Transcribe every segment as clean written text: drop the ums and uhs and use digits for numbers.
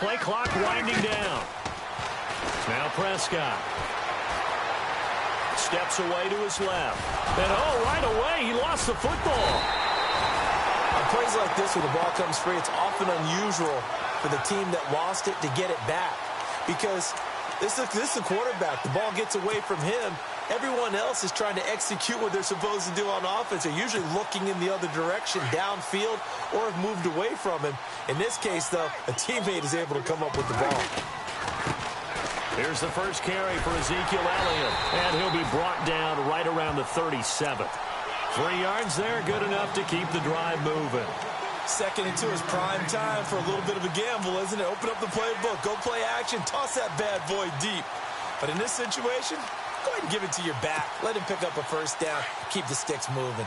Play clock winding down. Now Prescott. Steps away to his left. And, right away, he lost the football. On plays like this where the ball comes free, it's often unusual for the team that lost it to get it back. Because this is the quarterback. The ball gets away from him. Everyone else is trying to execute what they're supposed to do on offense. They're usually looking in the other direction, downfield, or have moved away from him. In this case, though, a teammate is able to come up with the ball. Here's the first carry for Ezekiel Elliott, and he'll be brought down right around the 37th. 3 yards there, good enough to keep the drive moving. 2nd and 2 is prime time for a little bit of a gamble, isn't it? Open up the playbook, go play action, toss that bad boy deep. But in this situation, go ahead and give it to your back. Let him pick up a first down, keep the sticks moving.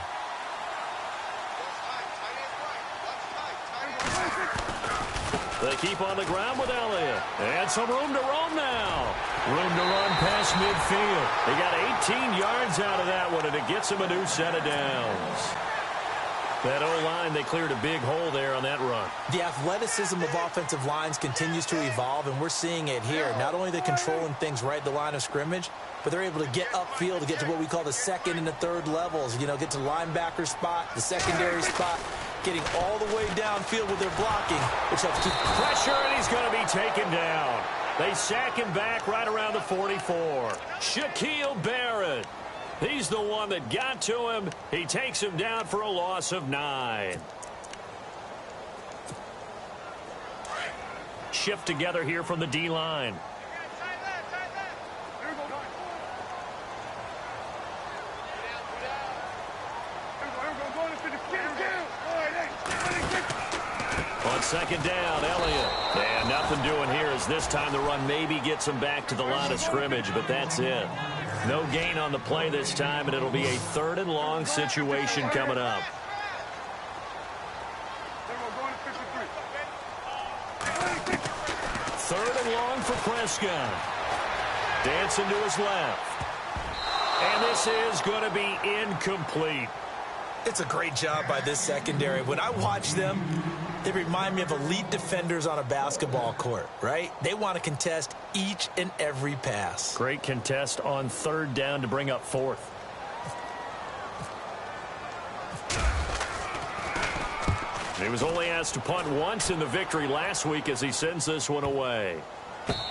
They keep on the ground with Elliott. And some room to roam now. Room to run past midfield. They got 18 yards out of that one, and it gets them a new set of downs. That O-line, they cleared a big hole there on that run. The athleticism of offensive lines continues to evolve, and we're seeing it here. Not only are they controlling things right at the line of scrimmage, but they're able to get upfield to get to what we call the 2nd and the 3rd levels. You know, get to the linebacker spot, the secondary spot, getting all the way downfield with their blocking, which helps keep pressure, and he's going to be taken down. They sack him back right around the 44. Shaquille Barrett. He's the one that got to him. He takes him down for a loss of 9. Shift together here from the D-line. On 2nd down, Elliott. And nothing doing here as this time the run maybe gets him back to the line of scrimmage, but that's it. No gain on the play this time, and it'll be a 3rd and long situation coming up. 3rd and long for Prescott. Dancing to his left. And this is going to be incomplete. It's a great job by this secondary. When I watch them, they remind me of elite defenders on a basketball court, right? They want to contest each and every pass. Great contest on 3rd down to bring up 4th. He was only asked to punt once in the victory last week as he sends this one away.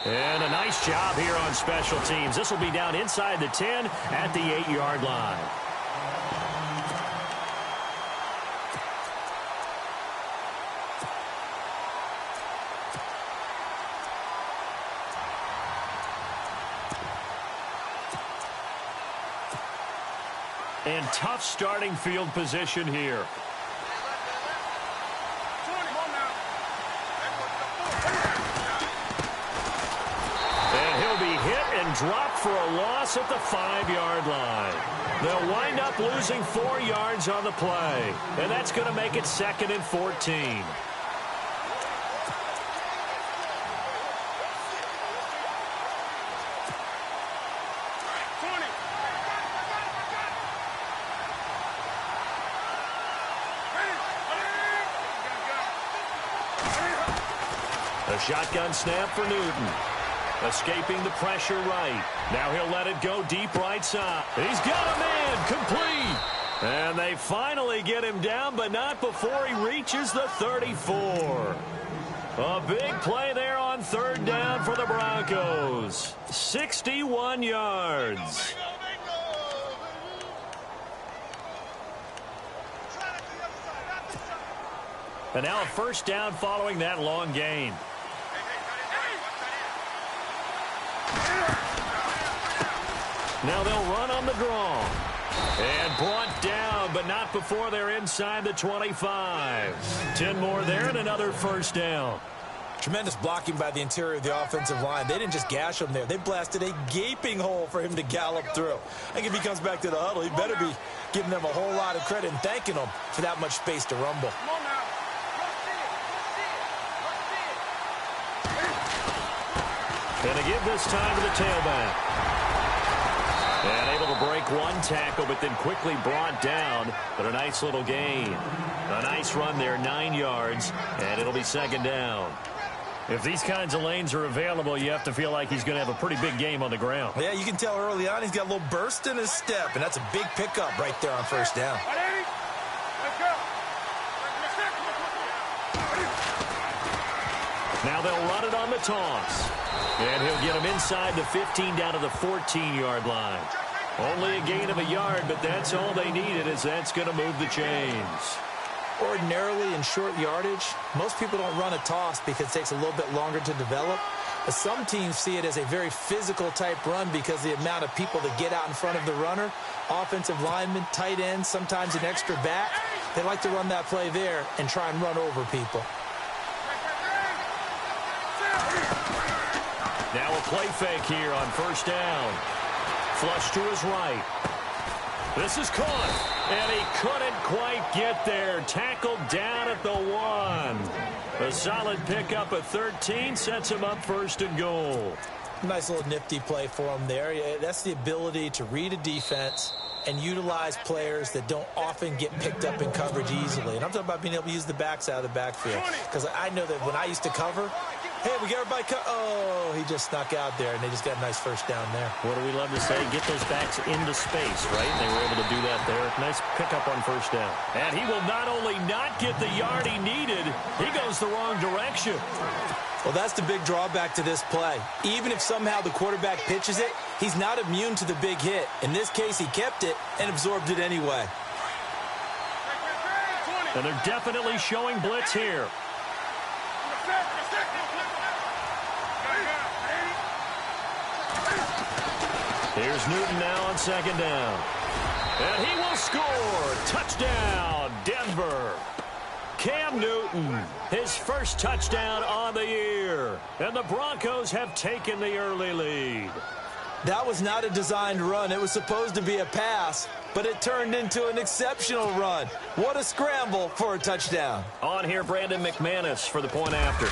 And a nice job here on special teams. This will be down inside the 10 at the 8-yard line. And tough starting field position here. And he'll be hit and dropped for a loss at the 5-yard line. They'll wind up losing 4 yards on the play. And that's going to make it 2nd and 14. A shotgun snap for Newton. Escaping the pressure right. Now he'll let it go deep right side. He's got a man complete. And they finally get him down, but not before he reaches the 34. A big play there on 3rd down for the Broncos. 61 yards. And now a 1st down following that long gain. Now they'll run on the draw. And brought down, but not before they're inside the 25. 10 more there and another 1st down. Tremendous blocking by the interior of the offensive line. They didn't just gash him there. They blasted a gaping hole for him to gallop through. I think if he comes back to the huddle, he better be giving them a whole lot of credit and thanking them for that much space to rumble. And to give this time to the tailback. And able to break one tackle, but then quickly brought down. But a nice little gain. A nice run there, 9 yards. And it'll be 2nd down. If these kinds of lanes are available, you have to feel like he's going to have a pretty big game on the ground. Yeah, you can tell early on he's got a little burst in his step, and that's a big pickup right there on first down. Now they'll run it on the toss. And he'll get him inside the 15 down to the 14-yard line. Only a gain of a yard, but that's all they needed, as that's going to move the chains. Ordinarily in short yardage, most people don't run a toss because it takes a little bit longer to develop. But some teams see it as a very physical type run because the amount of people that get out in front of the runner, offensive linemen, tight ends, sometimes an extra back, they like to run that play there and try and run over people. Now a play fake here on first down. Flush to his right. This is caught. And he couldn't quite get there. Tackled down at the 1. A solid pickup at 13 sets him up first and goal. Nice little nifty play for him there. That's the ability to read a defense and utilize players that don't often get picked up in coverage easily. And I'm talking about being able to use the backs out of the backfield. Because I know that when I used to cover, hey, we got everybody oh, he just snuck out there, and they just got a nice first down there. What do we love to say? Get those backs into space, right? And they were able to do that there. Nice pickup on first down. And he will not only not get the yard he needed, he goes the wrong direction. Well, that's the big drawback to this play. Even if somehow the quarterback pitches it, he's not immune to the big hit. In this case, he kept it and absorbed it anyway. And they're definitely showing blitz here. Here's Newton now on second down. And he will score. Touchdown, Denver. Cam Newton, his first touchdown on the year. And the Broncos have taken the early lead. That was not a designed run. It was supposed to be a pass, but it turned into an exceptional run. What a scramble for a touchdown. On here, Brandon McManus for the point after.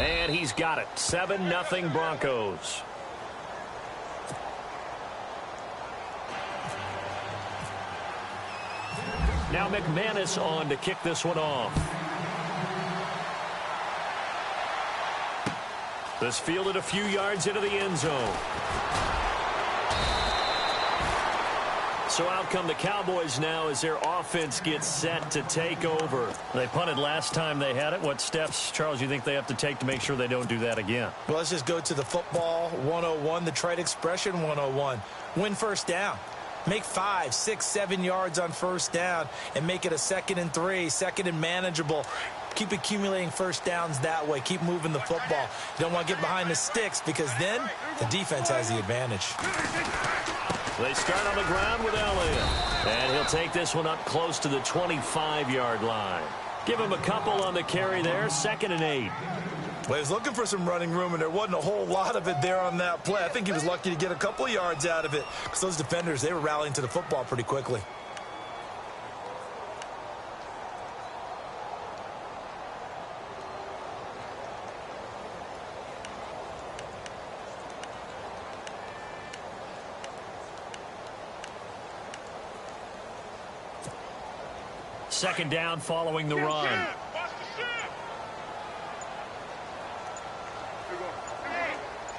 And he's got it. 7-0 Broncos. Now McManus on to kick this one off. This fielded a few yards into the end zone. So out come the Cowboys now as their offense gets set to take over. They punted last time they had it. What steps, Charles, you think they have to take to make sure they don't do that again? Well, let's just go to the football 101, the trite expression 101. Win first down. Make 5, 6, 7 yards on first down and make it a 2nd and 3, 2nd and manageable. Keep accumulating first downs that way. Keep moving the football. You don't want to get behind the sticks because then the defense has the advantage. They start on the ground with Elliott. And he'll take this one up close to the 25-yard line. Give him a couple on the carry there. 2nd and 8. Well, he was looking for some running room, and there wasn't a whole lot of it there on that play. I think he was lucky to get a couple yards out of it because those defenders, they were rallying to the football pretty quickly. Second down following the run.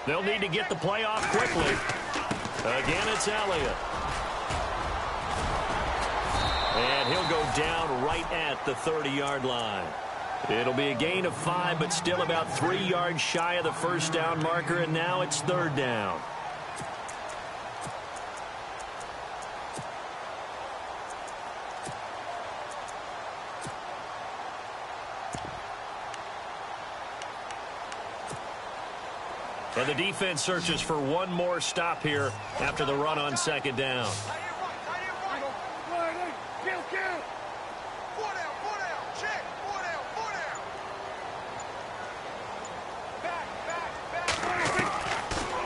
They'll need to get the play off quickly. Again, it's Elliott. And he'll go down right at the 30-yard line. It'll be a gain of 5, but still about 3 yards shy of the first down marker, and now it's 3rd down. And the defense searches for one more stop here after the run on 2nd down.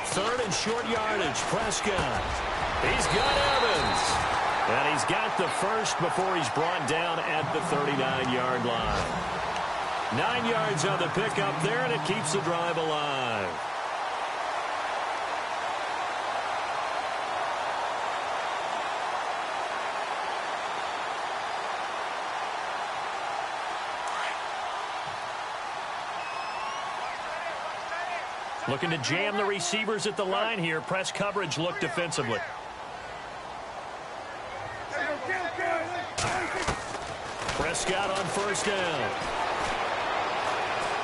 Third and short yardage, Prescott. He's got Evans. And he's got the first before he's brought down at the 39-yard line. 9 yards on the pickup there, and it keeps the drive alive. Looking to jam the receivers at the line here. Press coverage look defensively. Prescott on first down.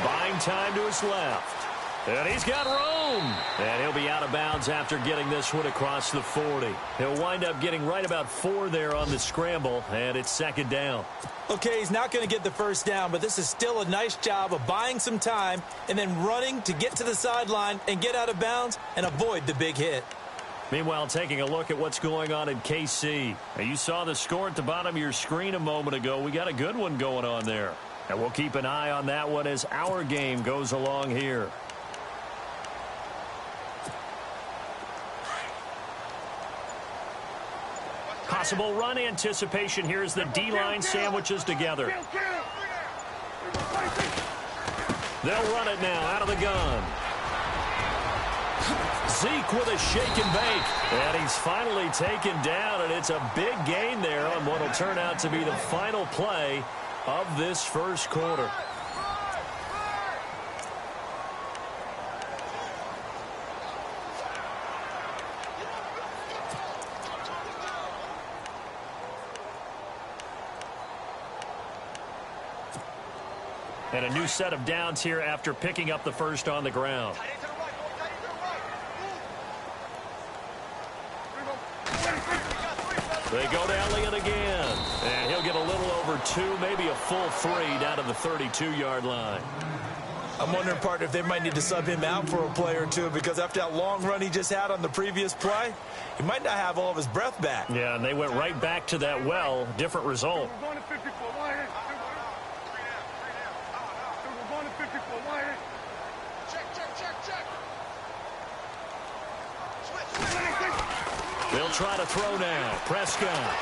Buying time to his left. And he's got room. And he'll be out of bounds after getting this one across the 40. He'll wind up getting right about 4 there on the scramble, and it's second down. Okay, he's not going to get the first down, but this is still a nice job of buying some time and then running to get to the sideline and get out of bounds and avoid the big hit. Meanwhile, taking a look at what's going on in KC. Now, you saw the score at the bottom of your screen a moment ago. We got a good one going on there. And we'll keep an eye on that one as our game goes along here. Possible run anticipation here as the D-line sandwiches together. They'll run it now out of the gun. Zeke with a shake and bake. And he's finally taken down, and it's a big gain there on what will turn out to be the final play of this first quarter. And a new set of downs here after picking up the first on the ground. They go to Elliott again. And he'll get a little over 2, maybe a full 3 down to the 32-yard line. I'm wondering, partner, if they might need to sub him out for a play or two, because after that long run he just had on the previous play, he might not have all of his breath back. Yeah, and they went right back to that well. Different result. They'll try to throw now. Prescott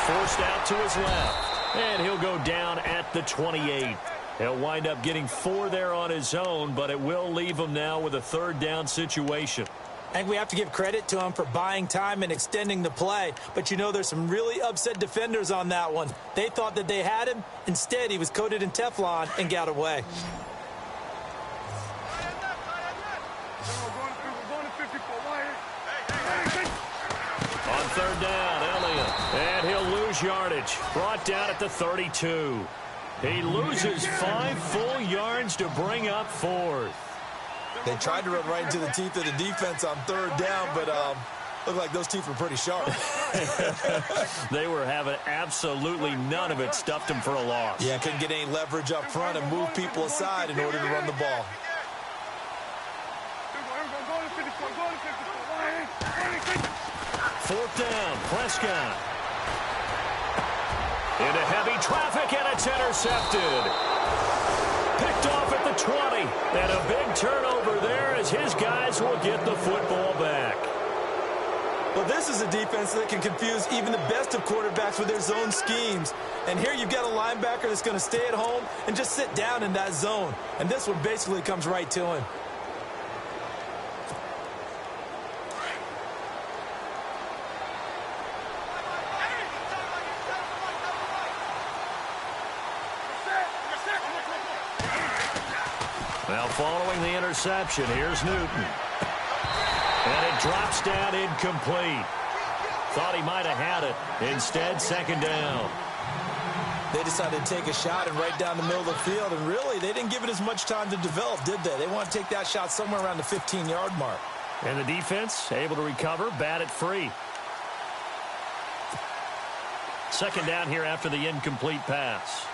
forced out to his left. And he'll go down at the 28. He'll wind up getting 4 there on his own, but it will leave him now with a third down situation. I think we have to give credit to him for buying time and extending the play. But, you know, there's some really upset defenders on that one. They thought that they had him. Instead, he was coated in Teflon and got away. On third down, Elliott. And he'll lose yardage. Brought down at the 32. He loses 5 full yards to bring up 4th. They tried to run right into the teeth of the defense on third down, but looked like those teeth were pretty sharp. They were having absolutely none of it. Stuffed him for a loss. Yeah, couldn't get any leverage up front and move people aside in order to run the ball. Fourth down, Prescott. Into heavy traffic, and it's intercepted. Picked off at the 20. And a big turnover there as his guys will get the football back. Well, this is a defense that can confuse even the best of quarterbacks with their zone schemes. And here you've got a linebacker that's going to stay at home and just sit down in that zone. And this one basically comes right to him. Now following the interception, here's Newton. And it drops down incomplete. Thought he might have had it. Instead, second down. They decided to take a shot and right down the middle of the field. And really, they didn't give it as much time to develop, did they? They want to take that shot somewhere around the 15-yard mark. And the defense able to recover, bat it free. Second down here after the incomplete pass.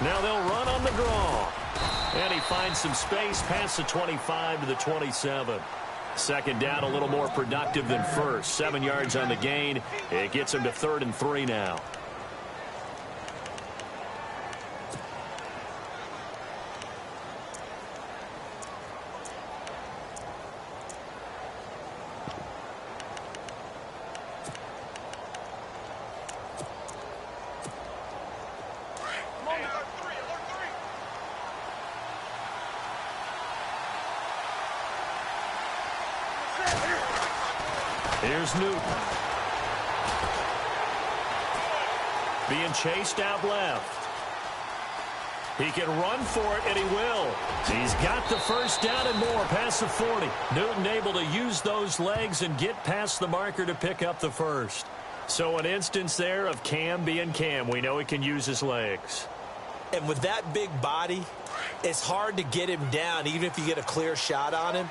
Now they'll run on the draw. And he finds some space past the 25 to the 27. Second down, a little more productive than first. 7 yards on the gain. It gets him to 3rd and 3 now. Here's Newton. Being chased out left. He can run for it, and he will. He's got the first down and more past the 40. Newton able to use those legs and get past the marker to pick up the first. So an instance there of Cam being Cam. We know he can use his legs. And with that big body, it's hard to get him down, even if you get a clear shot on him.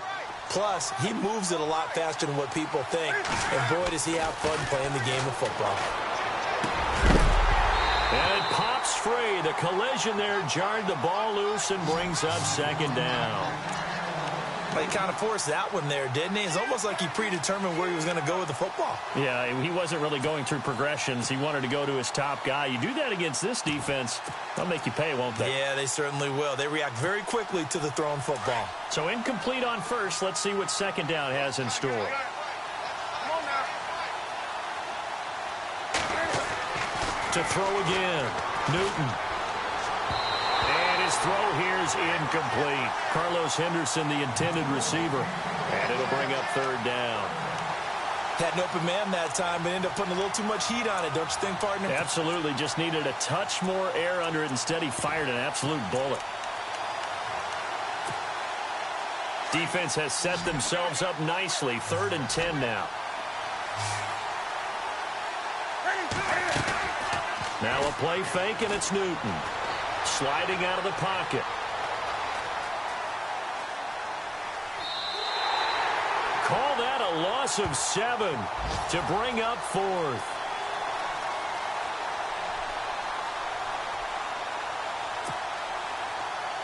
Plus, he moves it a lot faster than what people think. And boy, does he have fun playing the game of football. And it pops free. The collision there jarred the ball loose and brings up second down. Well, he kind of forced that one there, didn't he? It's almost like he predetermined where he was going to go with the football. Yeah, he wasn't really going through progressions. He wanted to go to his top guy. You do that against this defense, they'll make you pay, won't they? Yeah, they certainly will. They react very quickly to the thrown football. So incomplete on first. Let's see what second down has in store. To throw again, Newton. And his throw here is incomplete. Carlos Henderson, the intended receiver. And it'll bring up third down. Had an open man that time, but ended up putting a little too much heat on it, don't you think, partner? Absolutely. Just needed a touch more air under it. Instead, he fired an absolute bullet. Defense has set themselves up nicely. 3rd and 10 now. Now a play fake, and it's Newton. Sliding out of the pocket. Call that a loss of 7 to bring up 4th.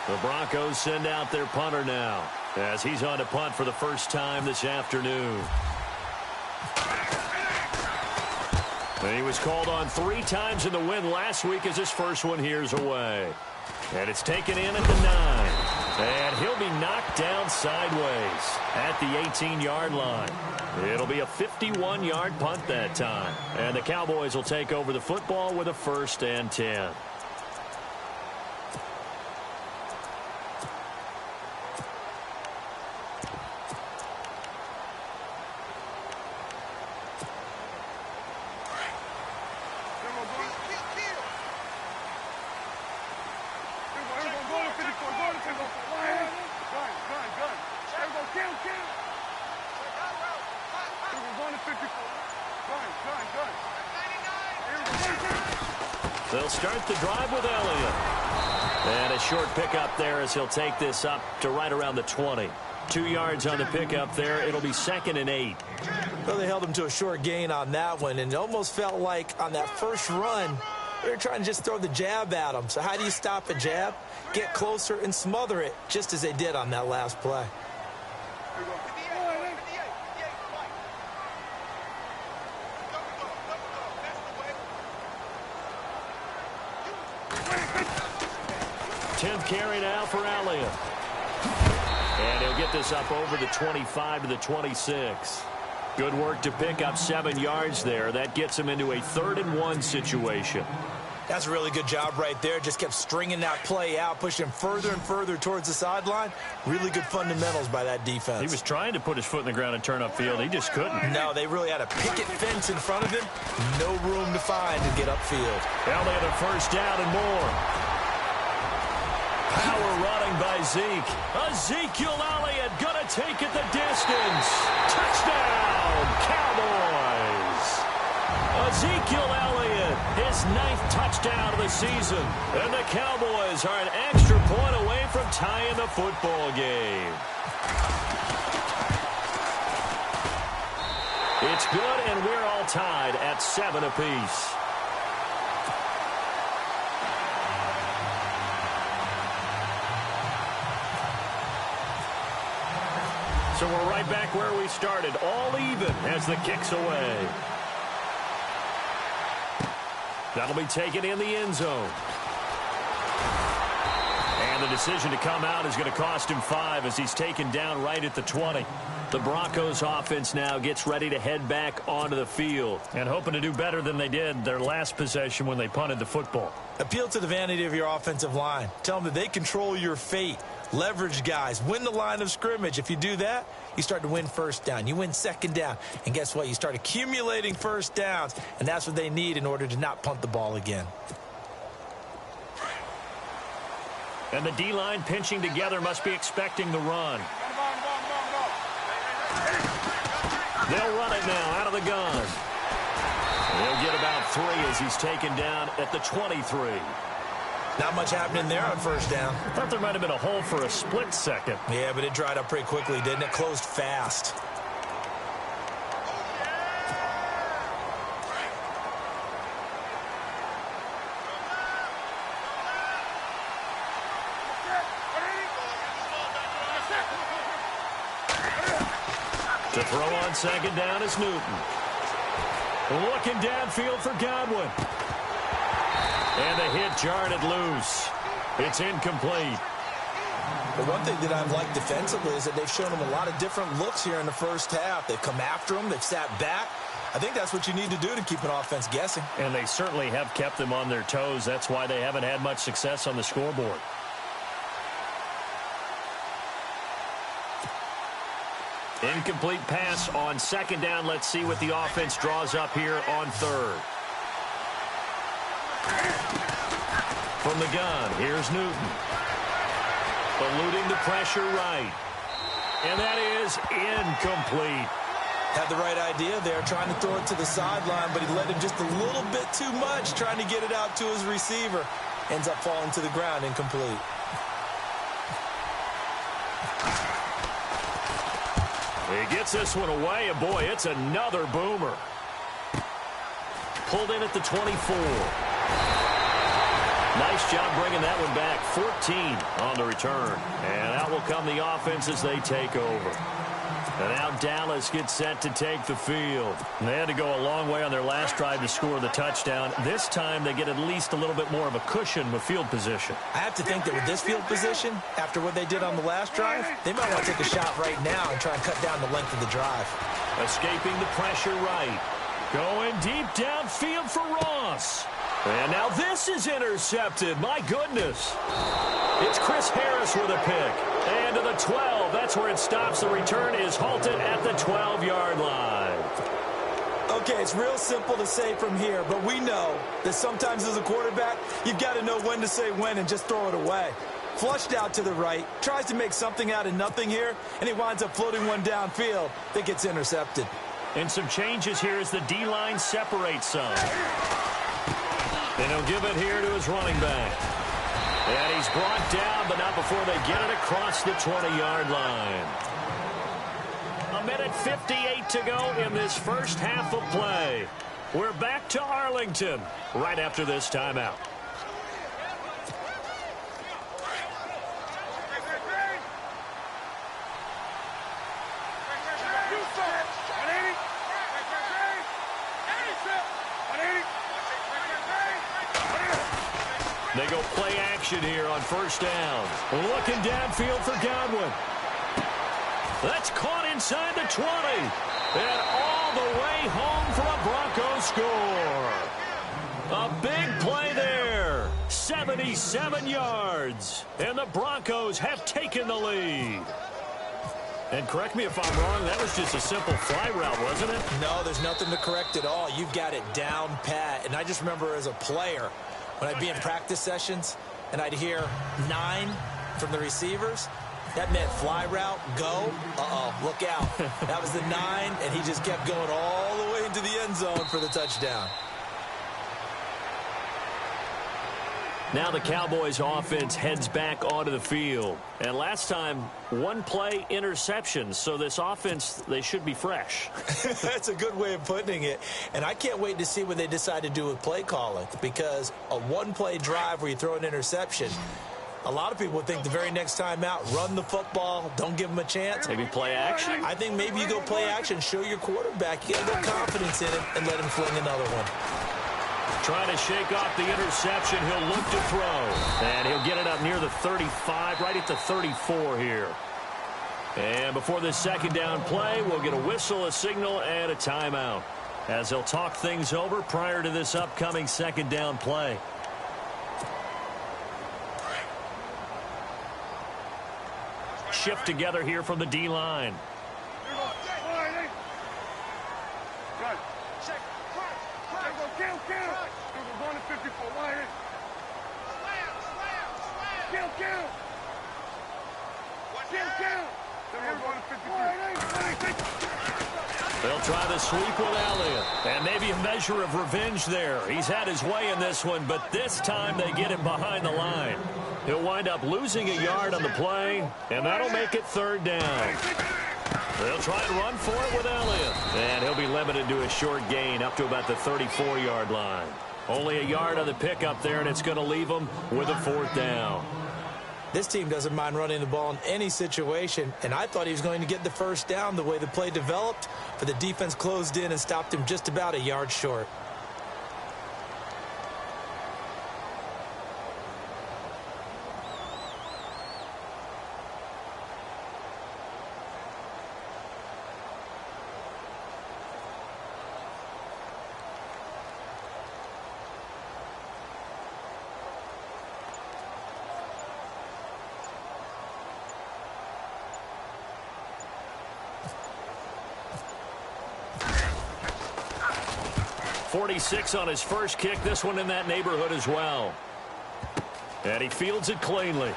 The Broncos send out their punter now as he's on to punt for the first time this afternoon. And he was called on 3 times in the win last week as his first one here's away. And it's taken in at the 9. And he'll be knocked down sideways at the 18-yard line. It'll be a 51-yard punt that time. And the Cowboys will take over the football with a 1st and 10. They'll start the drive with Elliott. And a short pickup there as he'll take this up to right around the 20. 2 yards on the pickup there. It'll be 2nd and 8. Well, they held him to a short gain on that one, and it almost felt like on that first run, they were trying to just throw the jab at him. So how do you stop a jab? Get closer and smother it, just as they did on that last play. 10th carry now for Elliott. And he'll get this up over the 25 to the 26. Good work to pick up 7 yards there. That gets him into a 3rd and 1 situation. That's a really good job right there. Just kept stringing that play out, pushing him further and further towards the sideline. Really good fundamentals by that defense. He was trying to put his foot in the ground and turn upfield. He just couldn't. No, they really had a picket fence in front of him. No room to find to get upfield. Elliott a 1st down and more. Power running by Zeke. Ezekiel Elliott going to take it the distance. Touchdown, Cowboys. Ezekiel Elliott, his 9th touchdown of the season. And the Cowboys are an extra point away from tying the football game. It's good, and we're all tied at 7 apiece. So we're right back where we started, all even as the kick's away. That'll be taken in the end zone. And the decision to come out is going to cost him 5 as he's taken down right at the 20. The Broncos offense now gets ready to head back onto the field and hoping to do better than they did their last possession when they punted the football. Appeal to the vanity of your offensive line. Tell them that they control your fate. Leverage guys. Win the line of scrimmage. If you do that, you start to win 1st down. You win 2nd down. And guess what? You start accumulating 1st downs. And that's what they need in order to not punt the ball again. And the D-line pinching together must be expecting the run. They'll run it now out of the gun. He'll get about 3 as he's taken down at the 23. Not much happening there on first down. I thought there might have been a hole for a split second. Yeah, but it dried up pretty quickly, didn't it? Closed fast. To throw on second down is Newton. Looking downfield for Godwin. And the hit jarred it loose. It's incomplete. The one thing that I've liked defensively is that they've shown them a lot of different looks here in the first half. They've come after them. They've sat back. I think that's what you need to do to keep an offense guessing. And they certainly have kept them on their toes. That's why they haven't had much success on the scoreboard. Incomplete pass on second down. Let's see what the offense draws up here on third. From the gun, here's Newton. Eluding the pressure right. And that is incomplete. Had the right idea there, trying to throw it to the sideline, but he let him just a little bit too much, trying to get it out to his receiver. Ends up falling to the ground, incomplete. He gets this one away, and boy, it's another boomer. Pulled in at the 24. Nice job bringing that one back. 14 on the return. And out will come the offense as they take over. And now Dallas gets set to take the field. And they had to go a long way on their last drive to score the touchdown. This time they get at least a little bit more of a cushion with field position. I have to think that with this field position, after what they did on the last drive, they might want to take a shot right now and try and cut down the length of the drive. Escaping the pressure right. Going deep downfield for Ross. And now this is intercepted. My goodness. It's Chris Harris with a pick. And to the 12. That's where it stops. The return is halted at the 12-yard line. Okay, it's real simple to say from here, but we know that sometimes as a quarterback, you've got to know when to say when and just throw it away. Flushed out to the right, tries to make something out of nothing here, and he winds up floating one downfield that gets intercepted. And some changes here as the D-line separates some. And he'll give it here to his running back. And he's brought down, but not before they get it across the 20-yard line. 1:58 to go in this first half of play. We're back to Arlington right after this timeout. They go play action here on first down. Looking downfield for Godwin. That's caught inside the 20. And all the way home for a Broncos score. A big play there. 77 yards. And the Broncos have taken the lead. And correct me if I'm wrong, that was just a simple fly route, wasn't it? No, there's nothing to correct at all. You've got it down pat. And I just remember as a player, when I'd be in practice sessions and I'd hear 9 from the receivers, that meant fly route, go, look out. That was the 9, and he just kept going all the way into the end zone for the touchdown. Now the Cowboys offense heads back onto the field. And last time, one play interception. So this offense, they should be fresh. That's a good way of putting it. And I can't wait to see what they decide to do with play calling. Because a one-play drive where you throw an interception, a lot of people think the very next time out, run the football, don't give them a chance. Maybe play action? I think maybe you go play action, show your quarterback. You got a little confidence in him and let him fling another one. Trying to shake off the interception. He'll look to throw. And he'll get it up near the 35, right at the 34 here. And before this second down play, we'll get a whistle, a signal, and a timeout, as they'll talk things over prior to this upcoming second down play. Shift together here from the D-line. They'll try the sweep with Elliott. And maybe a measure of revenge there. He's had his way in this one, but this time they get him behind the line. He'll wind up losing a yard on the play, and that'll make it third down. They'll try and run for it with Elliott. And he'll be limited to a short gain up to about the 34-yard line. Only a yard on the pickup there, and it's going to leave him with a fourth down. This team doesn't mind running the ball in any situation, and I thought he was going to get the first down the way the play developed, but the defense closed in and stopped him just about a yard short. .46 on his first kick. This one in that neighborhood as well. And he fields it cleanly.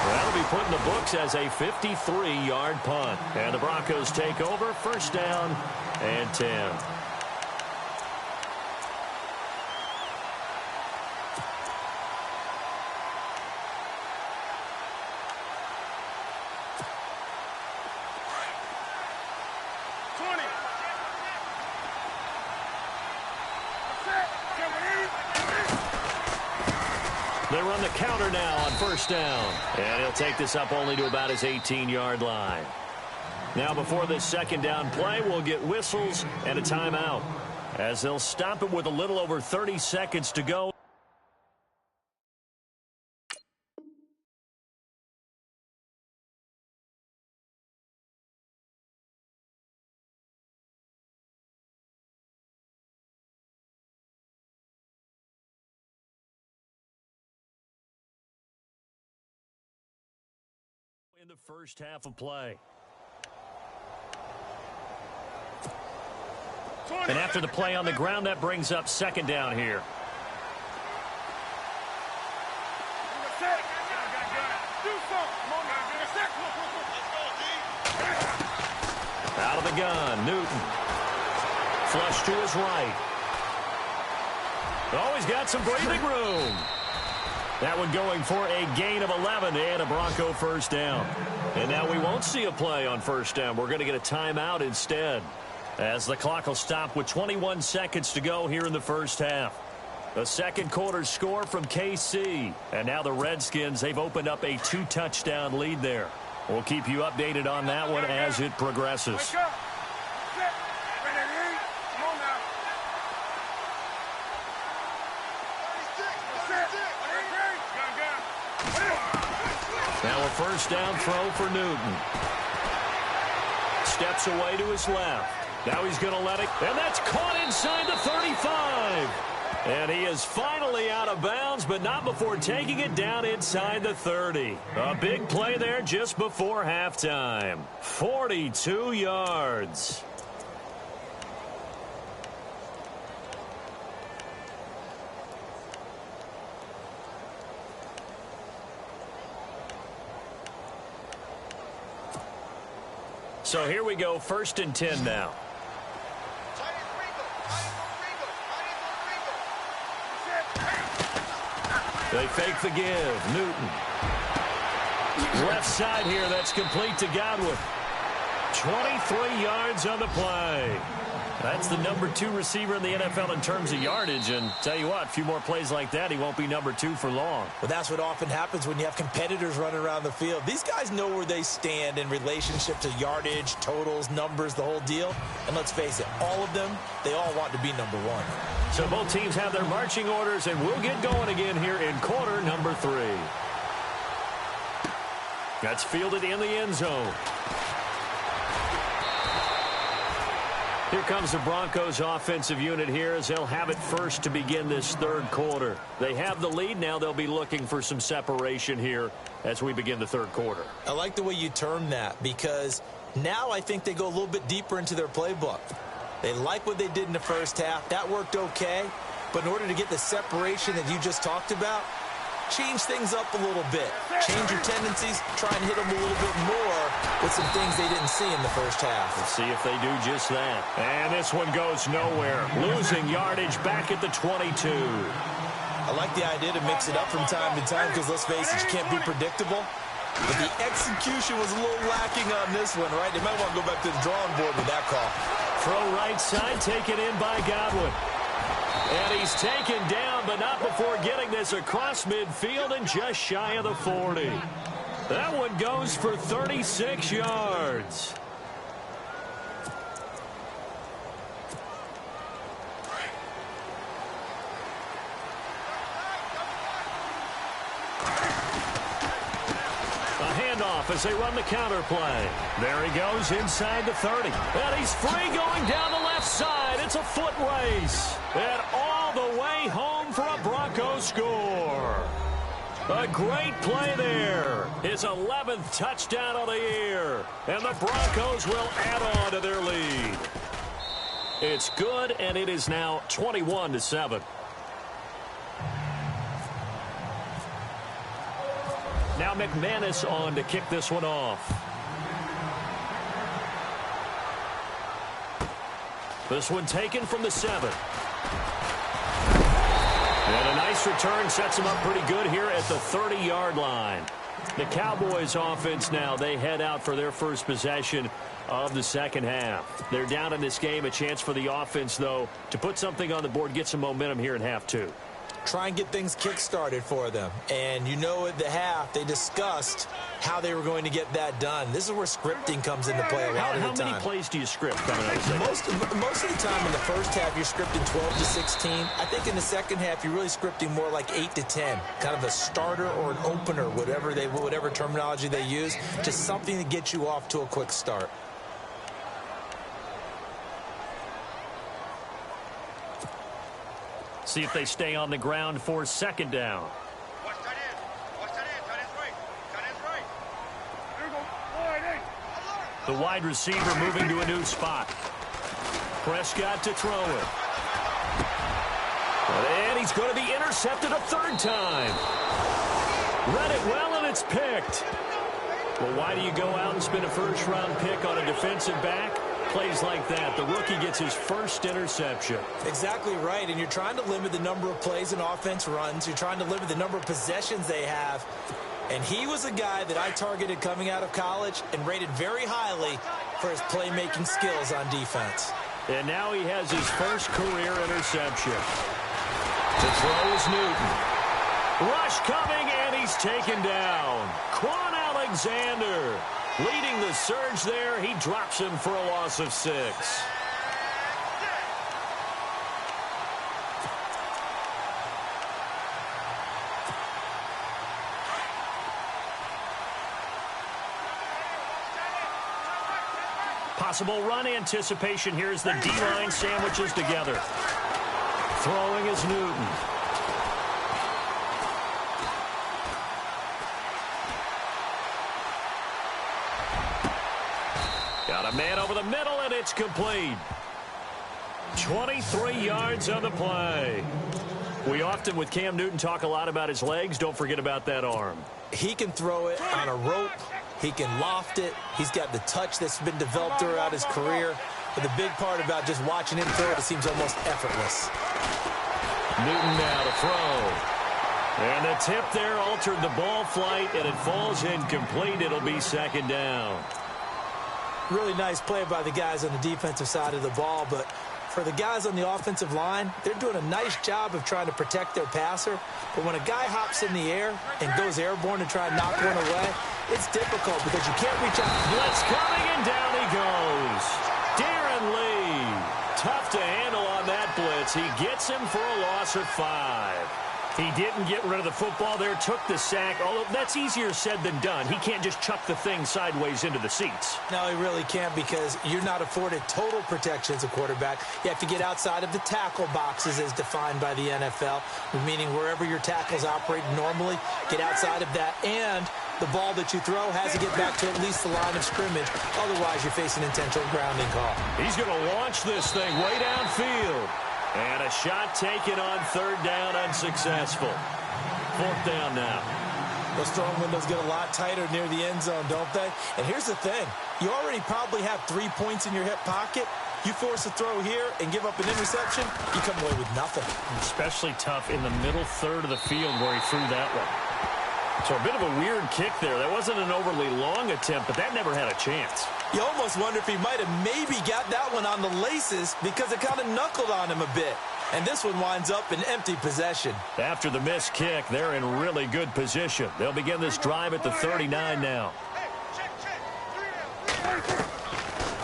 That'll be put in the books as a 53-yard punt. And the Broncos take over, first down and 10. They run the counter now on first down. And he'll take this up only to about his 18-yard line. Now before this second down play, we'll get whistles and a timeout, as they'll stop it with a little over 30 seconds to go. In the first half of play. And after the play on the ground, that brings up second down here. Out of the gun, Newton. Flush to his right. Oh, he's got some breathing room. That one going for a gain of 11 and a Bronco first down. And now we won't see a play on first down. We're going to get a timeout instead, as the clock will stop with 21 seconds to go here in the first half. The second quarter score from KC. And now the Redskins, they've opened up a 2-touchdown lead there. We'll keep you updated on that one as it progresses. Now a first down throw for Newton. Steps away to his left. Now he's going to let it. And that's caught inside the 35. And he is finally out of bounds, but not before taking it down inside the 30. A big play there just before halftime. 42 yards. So here we go, first and 10 now. They fake the give. Newton. Left side here, that's complete to Godwin. 23 yards on the play. That's the number 2 receiver in the NFL in terms of yardage. And tell you what, a few more plays like that, he won't be number 2 for long. Well, that's what often happens when you have competitors running around the field. These guys know where they stand in relationship to yardage, totals, numbers, the whole deal. And let's face it, all of them, they all want to be number 1. So both teams have their marching orders, and we'll get going again here in quarter number 3. That's fielded in the end zone. Here comes the Broncos offensive unit here, as they'll have it first to begin this third quarter. They have the lead. Now they'll be looking for some separation here as we begin the third quarter. I like the way you term that, because now I think they go a little bit deeper into their playbook. They like what they did in the first half. That worked okay. But in order to get the separation that you just talked about, change things up a little bit. Change your tendencies. Try and hit them a little bit more with some things they didn't see in the first half. Let's see if they do just that. And this one goes nowhere. Losing yardage back at the 22. I like the idea to mix it up from time to time because, let's face it, you can't be predictable. But the execution was a little lacking on this one, right? They might want to go back to the drawing board with that call. Throw right side, taken in by Godwin. And he's taken down, but not before getting this across midfield and just shy of the 40. That one goes for 36 yards. A handoff as they run the counter play. There he goes inside the 30. And he's free going down the left side. It's a foot race. And all the way home for a Broncos score. A great play there. His 11th touchdown of the year. And the Broncos will add on to their lead. It's good, and it is now 21-7. Now McManus on to kick this one off. This one taken from the 7. And a nice return sets them up pretty good here at the 30-yard line. The Cowboys offense now, they head out for their first possession of the second half. They're down in this game. A chance for the offense, though, to put something on the board, get some momentum here in half two. Try and get things kick-started for them. And you know at the half, they discussed how they were going to get that done. This is where scripting comes into play a lot of the time. How many plays do you script coming out of the most of the time in the first half, you're scripting 12 to 16. I think in the second half, you're really scripting more like 8 to 10. Kind of a starter or an opener, whatever terminology they use. Just something to get you off to a quick start. See if they stay on the ground for second down. The wide receiver moving to a new spot. Prescott to throw it. And he's going to be intercepted a third time. Read it well, and it's picked. Well, why do you go out and spend a first-round pick on a defensive back? Plays like that, the rookie gets his first interception. Exactly right, and you're trying to limit the number of plays an offense runs. You're trying to limit the number of possessions they have. And he was a guy that I targeted coming out of college and rated very highly for his playmaking skills on defense. And now he has his first career interception. To throw is Newton. Rush coming, and he's taken down. Quan Alexander leading the surge there. He drops him for a loss of 6. Possible run anticipation. Here's the D-line sandwiches together. Throwing is Newton. Got a man over the middle, and it's complete. 23 yards on the play. We often, with Cam Newton, talk a lot about his legs. Don't forget about that arm. He can throw it on a rope. He can loft it. He's got the touch that's been developed throughout his career. But the big part about just watching him throw it seems almost effortless. Newton now to throw. And the tip there altered the ball flight, and it falls incomplete. It'll be second down. Really nice play by the guys on the defensive side of the ball, but for the guys on the offensive line, they're doing a nice job of trying to protect their passer. But when a guy hops in the air and goes airborne to try and knock one away, it's difficult because you can't reach out. Blitz coming, and down he goes. Darren Lee, tough to handle on that blitz. He gets him for a loss of 5. He didn't get rid of the football there, took the sack. Although that's easier said than done. He can't just chuck the thing sideways into the seats. No, he really can't because you're not afforded total protection as a quarterback. You have to get outside of the tackle boxes as defined by the NFL, meaning wherever your tackles operate normally, get outside of that. And the ball that you throw has to get back to at least the line of scrimmage. Otherwise, you're facing intentional grounding call. He's going to launch this thing way downfield. And a shot taken on third down, unsuccessful. Fourth down now. Those throwing windows get a lot tighter near the end zone, don't they? And here's the thing. You already probably have 3 points in your hip pocket. You force a throw here and give up an interception, you come away with nothing. Especially tough in the middle third of the field where he threw that one. So a bit of a weird kick there. That wasn't an overly long attempt, but that never had a chance. You almost wonder if he might have maybe got that one on the laces because it kind of knuckled on him a bit. And this one winds up in empty possession. After the missed kick, they're in really good position. They'll begin this drive at the 39 now.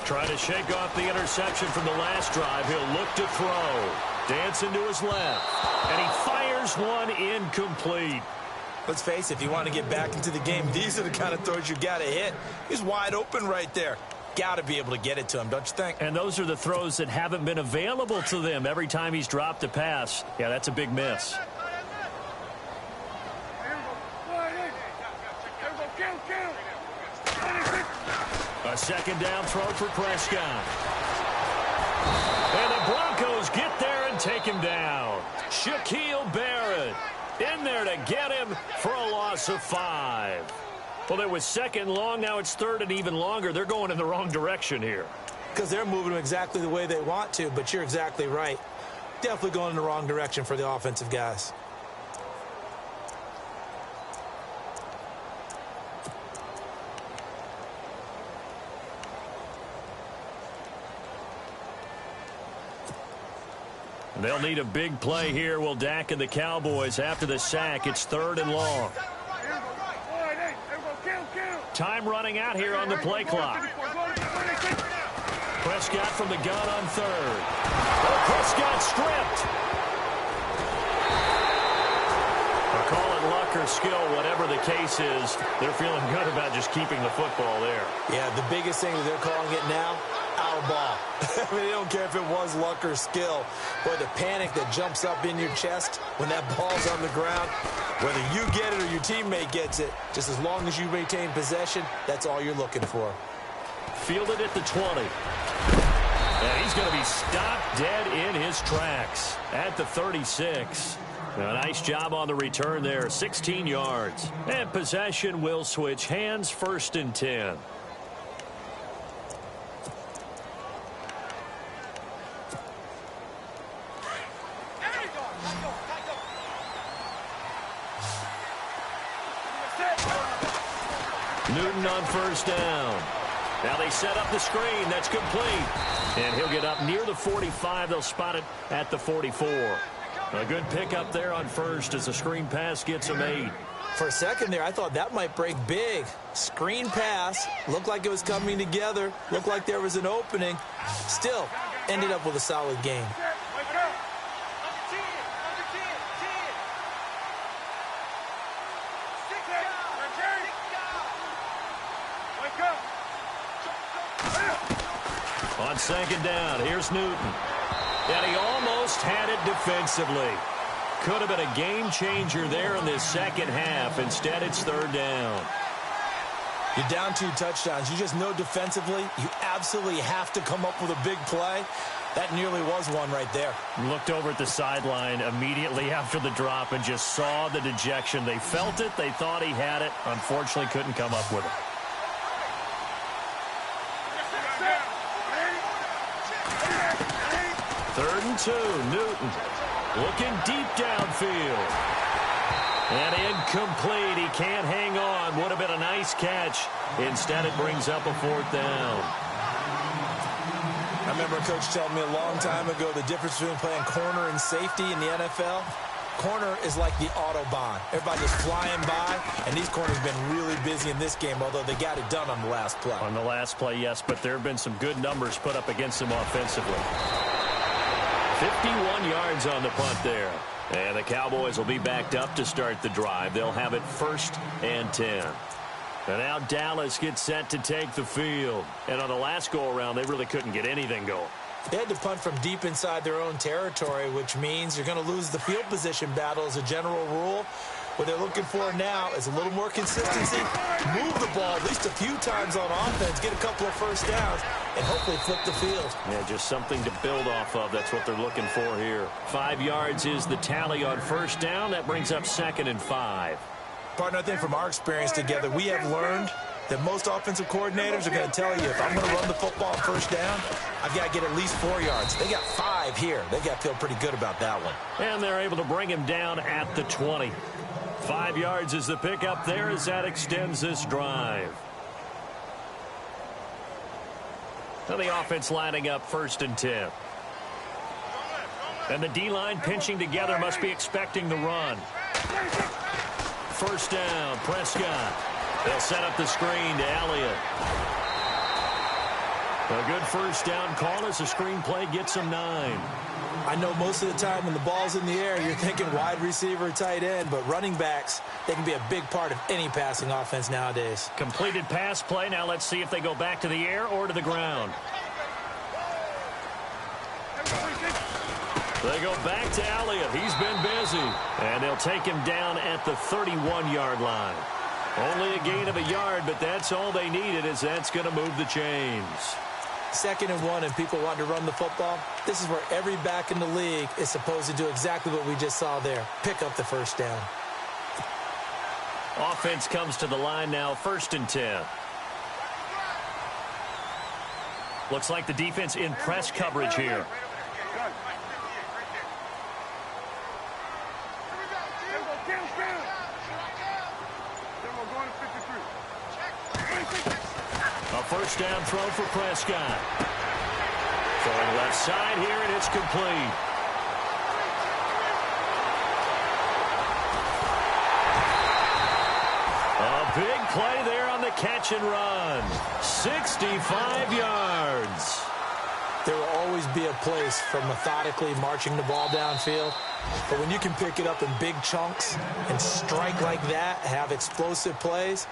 Trying to shake off the interception from the last drive. He'll look to throw. Dancing to his left. And he fires one incomplete. Let's face it, if you want to get back into the game, these are the kind of throws you got to hit. He's wide open right there. Got to be able to get it to him, don't you think? And those are the throws that haven't been available to them every time he's dropped a pass. Yeah, that's a big miss. A second down throw for Prescott. And the Broncos get there and take him down. Shaquille Barrett in there to get him for a loss of 5. Well, it was second long. Now it's third and even longer. They're going in the wrong direction here. Because they're moving exactly the way they want to, but you're exactly right. Definitely going in the wrong direction for the offensive guys. They'll need a big play here. Will Dak and the Cowboys after the sack. It's third and long. Time running out here on the play clock. Prescott from the gun on third. Oh, Prescott stripped. I'll call it luck or skill, whatever the case is. They're feeling good about just keeping the football there. Yeah, the biggest thing that they're calling it now, our ball. I mean, they don't care if it was luck or skill. Boy, the panic that jumps up in your chest when that ball's on the ground, whether you get it or your teammate gets it, just as long as you retain possession, that's all you're looking for. Fielded at the 20. And he's going to be stopped dead in his tracks at the 36. A nice job on the return there, 16 yards. And possession will switch hands, first and 10. Newton on first down. Now they set up the screen. That's complete. And he'll get up near the 45. They'll spot it at the 44. A good pickup there on first as the screen pass gets him 8. For a second there, I thought that might break big. Screen pass. Looked like it was coming together. Looked like there was an opening. Still, ended up with a solid game. On second down, here's Newton. And he almost had it defensively. Could have been a game changer there in this second half. Instead, it's third down. You're down 2 touchdowns. You just know defensively you absolutely have to come up with a big play. That nearly was one right there. Looked over at the sideline immediately after the drop and just saw the dejection. They felt it. They thought he had it. Unfortunately, couldn't come up with it. Third and 2, Newton looking deep downfield. And incomplete. He can't hang on. Would have been a nice catch. Instead, it brings up a fourth down. I remember a coach telling me a long time ago the difference between playing corner and safety in the NFL. Corner is like the Autobahn. Everybody just flying by, and these corners have been really busy in this game, although they got it done on the last play. On the last play, yes, but there have been some good numbers put up against them offensively. 51 yards on the punt there. And the Cowboys will be backed up to start the drive. They'll have it first and 10. And now Dallas gets set to take the field. And on the last go-around, they really couldn't get anything going. They had to punt from deep inside their own territory, which means you're going to lose the field position battle as a general rule. What they're looking for now is a little more consistency, move the ball at least a few times on offense, get a couple of first downs, and hopefully flip the field. Yeah, just something to build off of. That's what they're looking for here. 5 yards is the tally on first down. That brings up 2nd and 5. Partner, I think from our experience together, we have learned that most offensive coordinators are going to tell you, if I'm going to run the football on first down, I've got to get at least 4 yards. They got 5 here. They got to feel pretty good about that one. And they're able to bring him down at the 20. 5 yards is the pickup there as that extends this drive. So the offense lining up 1st and 10. And the D-line pinching together, must be expecting the run. First down, Prescott. They'll set up the screen to Elliott. A good first down call as the screen play gets him 9. I know most of the time when the ball's in the air, you're thinking wide receiver, tight end, but running backs, they can be a big part of any passing offense nowadays. Completed pass play. Now let's see if they go back to the air or to the ground. They go back to Elliott. He's been busy. And they'll take him down at the 31-yard line. Only a gain of a yard, but that's all they needed, as that's going to move the chains. 2nd and 1, and people want to run the football. This is where every back in the league is supposed to do exactly what we just saw there. Pick up the first down. Offense comes to the line now, 1st and 10. Looks like the defense in press coverage here. A first down throw for Prescott. Throwing left side here, and it's complete. A big play there on the catch and run. 65 yards. There will always be a place for methodically marching the ball downfield. But when you can pick it up in big chunks and strike like that, have explosive plays,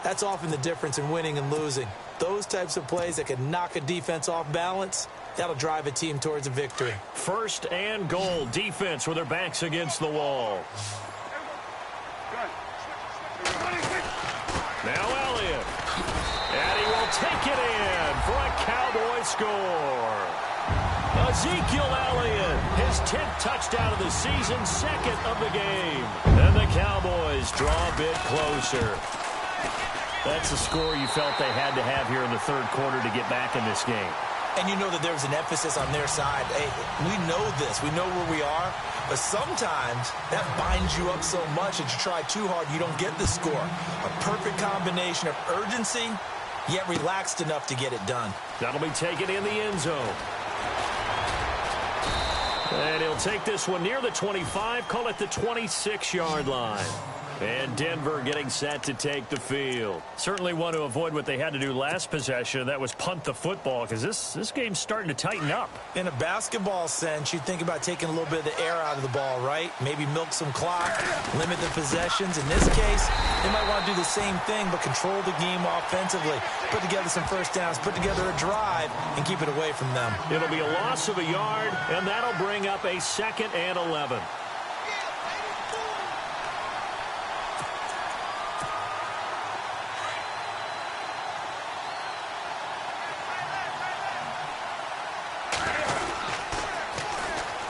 that's often the difference in winning and losing. Those types of plays that can knock a defense off balance, that'll drive a team towards a victory. 1st and goal. Defense with their backs against the wall. Now Elliott. And he will take it in for a Cowboy score. Ezekiel Elliott, his 10th touchdown of the season, 2nd of the game. And the Cowboys draw a bit closer. That's a score you felt they had to have here in the 3rd quarter to get back in this game. And you know that there was an emphasis on their side. Hey, we know this. We know where we are. But sometimes that binds you up so much that you try too hard, you don't get the score. A perfect combination of urgency, yet relaxed enough to get it done. That'll be taken in the end zone. And he'll take this one near the 25, call it the 26-yard line. And Denver getting set to take the field. Certainly want to avoid what they had to do last possession. That was punt the football, because this game's starting to tighten up. In a basketball sense, you think about taking a little bit of the air out of the ball, right? Maybe milk some clock, limit the possessions. In this case, they might want to do the same thing, but control the game offensively. Put together some first downs, put together a drive, and keep it away from them. It'll be a loss of a yard, and that'll bring up a 2nd and 11.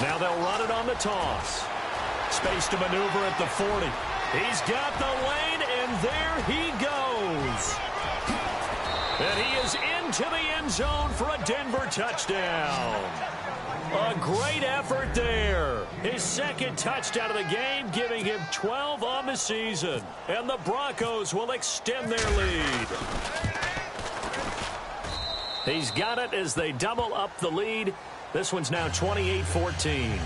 Now they'll run it on the toss. Space to maneuver at the 40. He's got the lane, and there he goes. And he is into the end zone for a Denver touchdown. A great effort there. His 2nd touchdown of the game, giving him 12 on the season. And the Broncos will extend their lead. He's got it as they double up the lead. This one's now 28-14.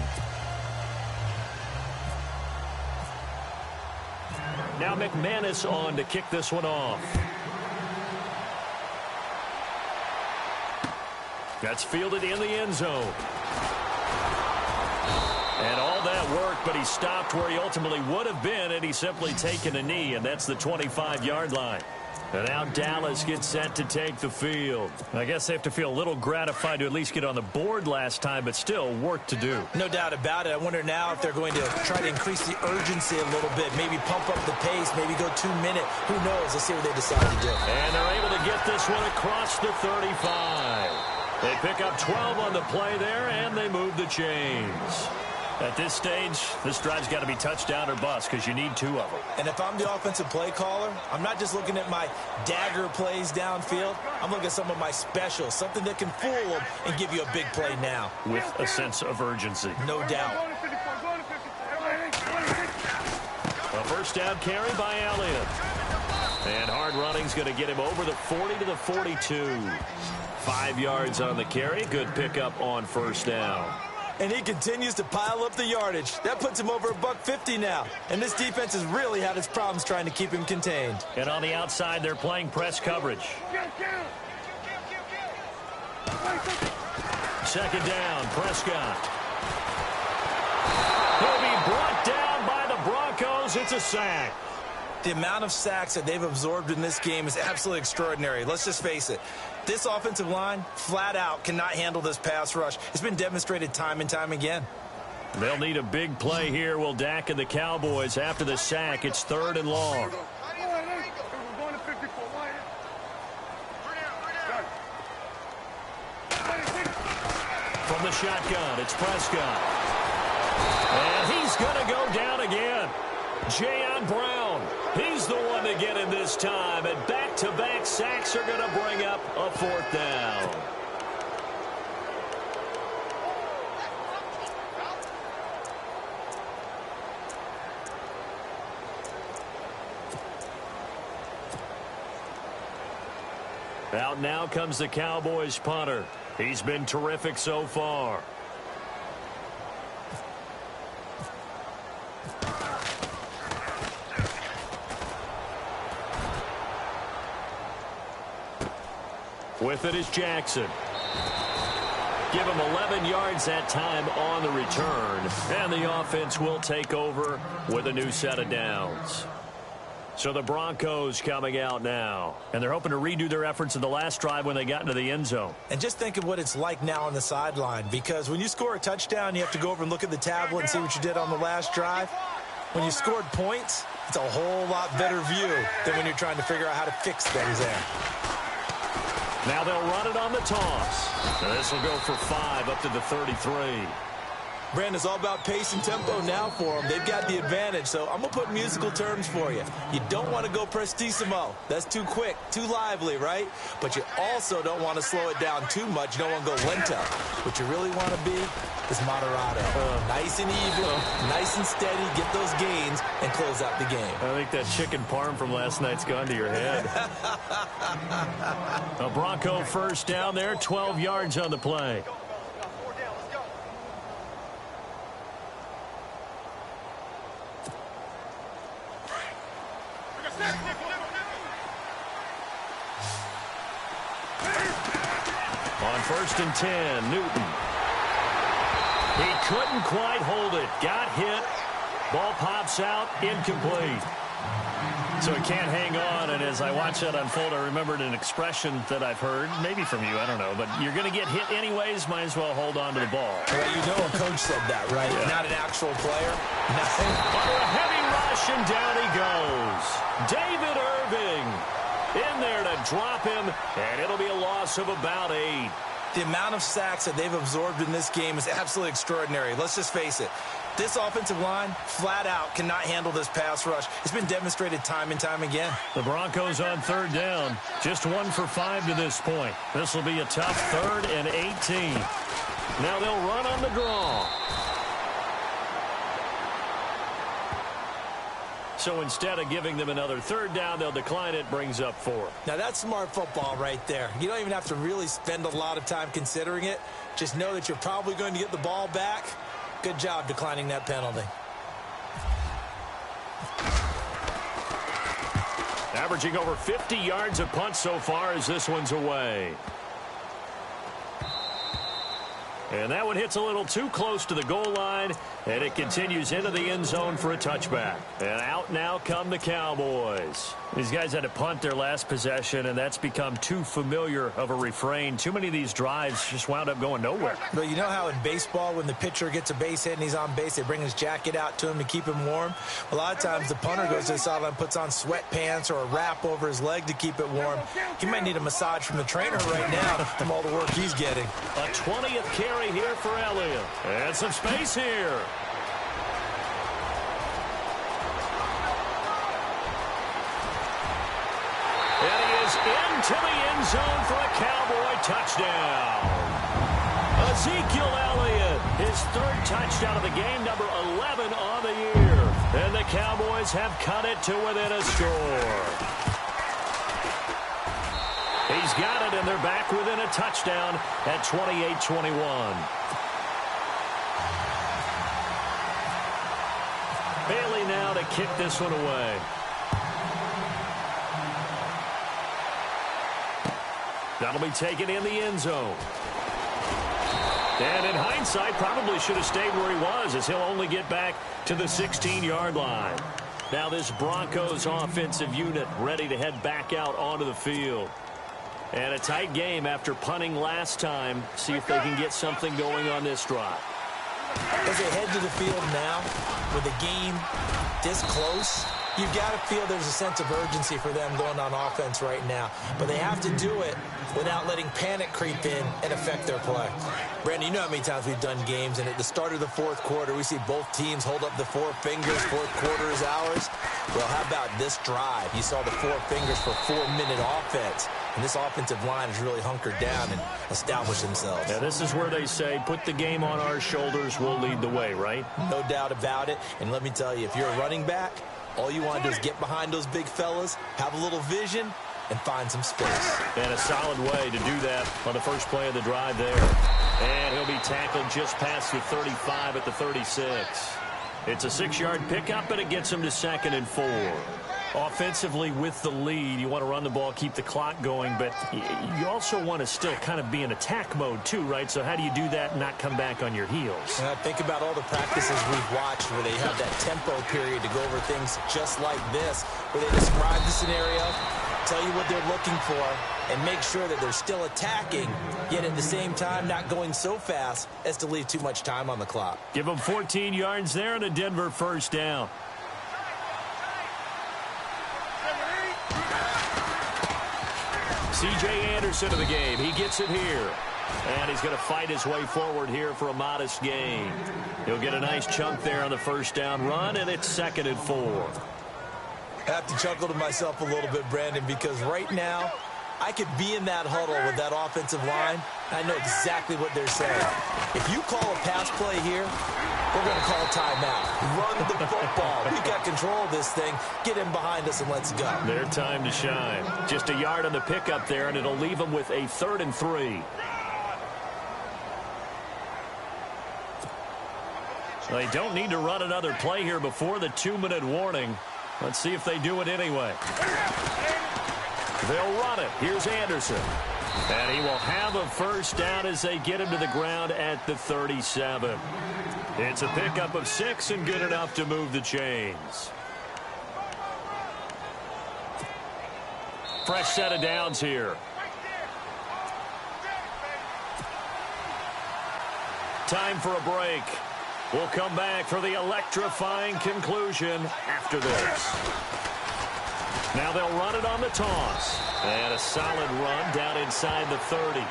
Now McManus on to kick this one off. That's fielded in the end zone. And all that work, but he stopped where he ultimately would have been had he simply taken a knee, and that's the 25-yard line. And now Dallas gets set to take the field. I guess they have to feel a little gratified to at least get on the board last time, but still work to do. No doubt about it. I wonder now if they're going to try to increase the urgency a little bit, maybe pump up the pace, maybe go 2 minute. Who knows? Let's see what they decide to do. And they're able to get this one across the 35. They pick up 12 on the play there, and they move the chains. At this stage, this drive's got to be touchdown or bust because you need 2 of them. And if I'm the offensive play caller, I'm not just looking at my dagger plays downfield. I'm looking at some of my specials, something that can fool them and give you a big play now. With a sense of urgency. No doubt. A first down carry by Elliott. And hard running's going to get him over the 40 to the 42. 5 yards on the carry. Good pickup on first down. And he continues to pile up the yardage. That puts him over $150 now. And this defense has really had its problems trying to keep him contained. And on the outside, they're playing press coverage. Second down, Prescott. He'll be brought down by the Broncos. It's a sack. The amount of sacks that they've absorbed in this game is absolutely extraordinary. Let's just face it. This offensive line, flat out, cannot handle this pass rush. It's been demonstrated time and time again. They'll need a big play here, will Dak and the Cowboys. After the sack, it's 3rd and long. From the shotgun, it's Prescott. And he's going to go down again. Jayon Brown, he's the one to get him this time. And back-to-back sacks are going to bring up a 4th down. Out now comes the Cowboys punter. He's been terrific so far. With it is Jackson. Give him 11 yards that time on the return. And the offense will take over with a new set of downs. So the Broncos coming out now. And they're hoping to redo their efforts in the last drive when they got into the end zone. And just think of what it's like now on the sideline. Because when you score a touchdown, you have to go over and look at the tablet and see what you did on the last drive. When you scored points, it's a whole lot better view than when you're trying to figure out how to fix things there. Now they'll run it on the toss. This will go for 5 up to the 33. Brandon, it's all about pace and tempo now for them. They've got the advantage, so I'm going to put musical terms for you. You don't want to go prestissimo. That's too quick, too lively, right? But you also don't want to slow it down too much. You don't want to go lento. What you really want to be is moderato. Nice and even, nice and steady, get those gains, and close out the game. I think that chicken parm from last night's gone to your head. A Bronco first down there, 12 yards on the play. On 1st and 10, Newton. He couldn't quite hold it. Got hit. Ball pops out, incomplete. So he can't hang on, and as I watch that unfold, I remembered an expression that I've heard, maybe from you, I don't know, but you're going to get hit anyways, might as well hold on to the ball. Well, you know a coach said that, right? Yeah. Not an actual player. Nothing. Under a heavy rush, and down he goes. David Irving in there to drop him, and it'll be a loss of about 8. The amount of sacks that they've absorbed in this game is absolutely extraordinary. Let's just face it. This offensive line, flat out, cannot handle this pass rush. It's been demonstrated time and time again. The Broncos on 3rd down. Just 1 for 5 to this point. This will be a tough 3rd and 18. Now they'll run on the draw. So instead of giving them another 3rd down, they'll decline it, brings up 4. Now that's smart football right there. You don't even have to really spend a lot of time considering it. Just know that you're probably going to get the ball back. Good job declining that penalty. Averaging over 50 yards a punt so far as this one's away. And that one hits a little too close to the goal line, and it continues into the end zone for a touchback. And out now come the Cowboys. These guys had to punt their last possession, and that's become too familiar of a refrain. Too many of these drives just wound up going nowhere. But you know how in baseball, when the pitcher gets a base hit and he's on base, they bring his jacket out to him to keep him warm? A lot of times the punter goes to the sideline, puts on sweatpants or a wrap over his leg to keep it warm. He might need a massage from the trainer right now from all the work he's getting. A 20th carry here for Elliott. And some space here. And he is into the end zone for a Cowboy touchdown. Ezekiel Elliott, his third touchdown of the game, number 11 on the year. And the Cowboys have cut it to within a score. He's got it, and they're back within a touchdown at 28-21. Bailey now to kick this one away. That'll be taken in the end zone. And in hindsight, probably should have stayed where he was, as he'll only get back to the 16-yard line. Now this Broncos offensive unit ready to head back out onto the field. And a tight game after punting last time. See if they can get something going on this drive. As they head to the field now, with the game this close, you've got to feel there's a sense of urgency for them going on offense right now. But they have to do it without letting panic creep in and affect their play. Brandon, you know how many times we've done games, and at the start of the fourth quarter, we see both teams hold up the four fingers, fourth quarter is ours. Well, how about this drive? You saw the four fingers for 4-minute offense. And this offensive line has really hunkered down and established themselves. Yeah, this is where they say, put the game on our shoulders, we'll lead the way, right? No doubt about it. And let me tell you, if you're a running back, all you want to do is get behind those big fellas, have a little vision, and find some space. And a solid way to do that on the first play of the drive there. And he'll be tackled just past the 35 at the 36. It's a 6-yard pickup, and it gets him to 2nd and 4. Offensively with the lead, you want to run the ball, keep the clock going, but you also want to still kind of be in attack mode too, right? So how do you do that and not come back on your heels? Think about all the practices we've watched where they have that tempo period to go over things just like this, where they describe the scenario, tell you what they're looking for, and make sure that they're still attacking, yet at the same time not going so fast as to leave too much time on the clock. Give them 14 yards there and a Denver first down. C.J. Anderson of the game. He gets it here. And he's going to fight his way forward here for a modest gain. He'll get a nice chunk there on the first down run, and it's 2nd and 4. I have to chuckle to myself a little bit, Brandon, because right now I could be in that huddle with that offensive line. I know exactly what they're saying. If you call a pass play here, we're going to call timeout. Run the football. We've got control of this thing. Get in behind us and let's go. Their time to shine. Just a yard on the pickup there, and it'll leave them with a 3rd and 3. They don't need to run another play here before the 2-minute warning. Let's see if they do it anyway. They'll run it. Here's Anderson. And he will have a first down as they get him to the ground at the 37. It's a pickup of 6 and good enough to move the chains. Fresh set of downs here. Time for a break. We'll come back for the electrifying conclusion after this. Now they'll run it on the toss. And a solid run down inside the 30.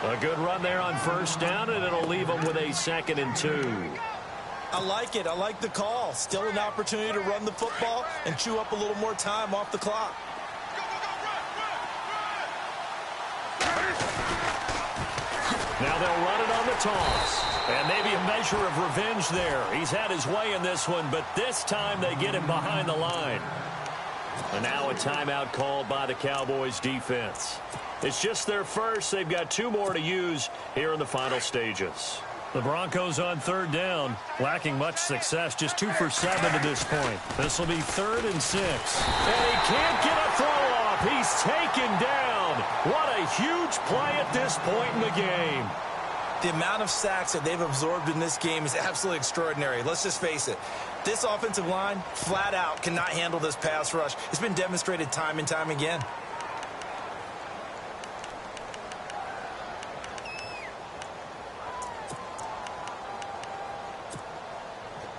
A good run there on first down, and it'll leave them with a 2nd and 2. I like it. I like the call. Still an opportunity to run the football and chew up a little more time off the clock. Now they'll run it on the toss. And maybe a measure of revenge there. He's had his way in this one, but this time they get him behind the line. And now a timeout called by the Cowboys defense. It's just their first. They've got 2 more to use here in the final stages. The Broncos on 3rd down, lacking much success, just 2 for 7 to this point. This will be 3rd and 6. And he can't get a throw off. He's taken down. What a huge play at this point in the game. The amount of sacks that they've absorbed in this game is absolutely extraordinary. Let's just face it. This offensive line, flat out, cannot handle this pass rush. It's been demonstrated time and time again.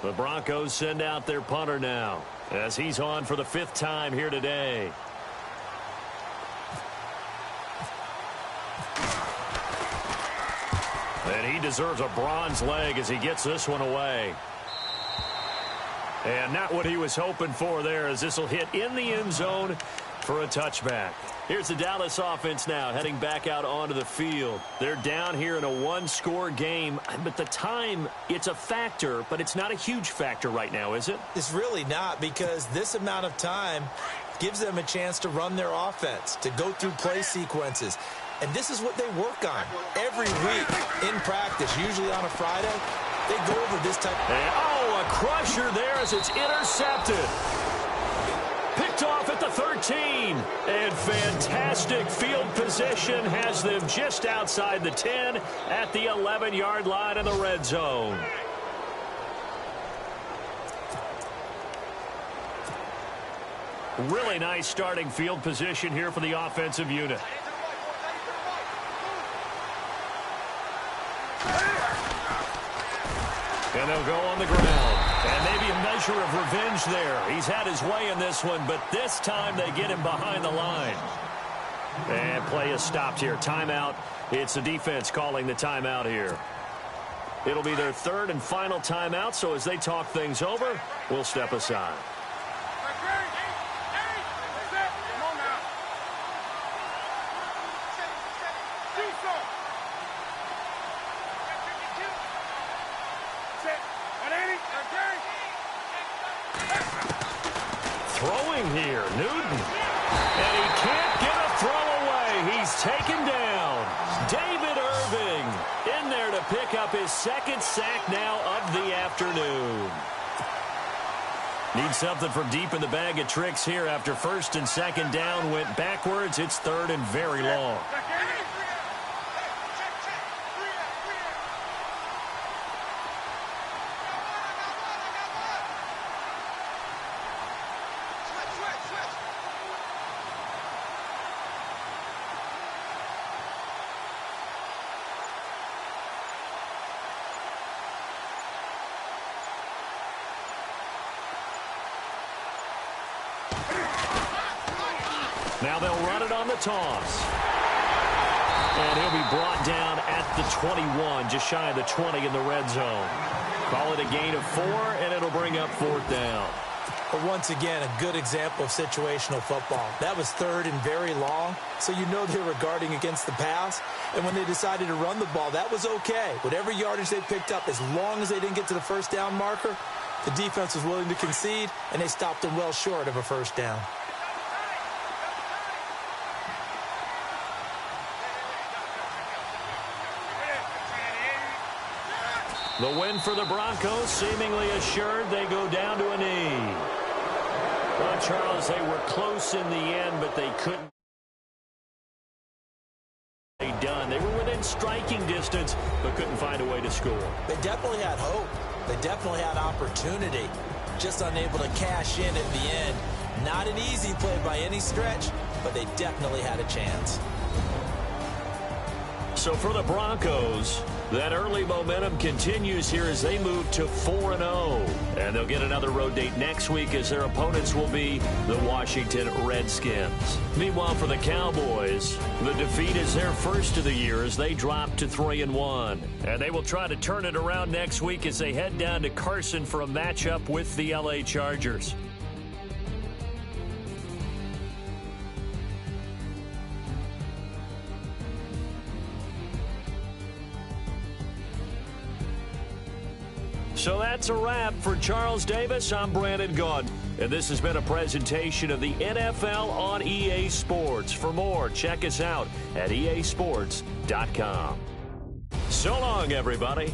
The Broncos send out their punter now as he's on for the 5th time here today. And he deserves a bronze leg as he gets this one away. And not what he was hoping for there, as this will hit in the end zone for a touchback. Here's the Dallas offense now heading back out onto the field. They're down here in a one-score game, but the time, it's a factor, but it's not a huge factor right now, is it? It's really not, because this amount of time gives them a chance to run their offense, to go through play sequences. And this is what they work on every week in practice, usually on a Friday. They go over this type. And, oh, a crusher there as it's intercepted. Picked off at the 13. And fantastic field position has them just outside the 10 at the 11-yard line in the red zone. Really nice starting field position here for the offensive unit. And they'll go on the ground. And maybe a measure of revenge there. He's had his way in this one, but this time they get him behind the line. And play is stopped here. Timeout. It's the defense calling the timeout here. It'll be their 3rd and final timeout, so as they talk things over, we'll step aside. Throwing here, Newton. And he can't get a throw away. He's taken down. David Irving in there to pick up his 2nd sack now of the afternoon. Need something from deep in the bag of tricks here after 1st and 2nd down went backwards. It's 3rd and very long. Now they'll run it on the toss. And he'll be brought down at the 21, just shy of the 20 in the red zone. Call it a gain of 4, and it'll bring up 4th down. But once again, a good example of situational football. That was 3rd and very long, so you know they were guarding against the pass. And when they decided to run the ball, that was okay. Whatever yardage they picked up, as long as they didn't get to the 1st down marker, the defense was willing to concede, and they stopped them well short of a 1st down. The win for the Broncos seemingly assured. They go down to a knee. Well, Charles, they were close in the end, but they couldn't. They were within striking distance, but couldn't find a way to score. They definitely had hope. They definitely had opportunity. Just unable to cash in at the end. Not an easy play by any stretch, but they definitely had a chance. So for the Broncos, that early momentum continues here as they move to 4-0. And they'll get another road date next week as their opponents will be the Washington Redskins. Meanwhile, for the Cowboys, the defeat is their first of the year as they drop to 3-1. And they will try to turn it around next week as they head down to Carson for a matchup with the LA Chargers. So that's a wrap. For Charles Davis, I'm Brandon Gaudin. And this has been a presentation of the NFL on EA Sports. For more, check us out at easports.com. So long, everybody.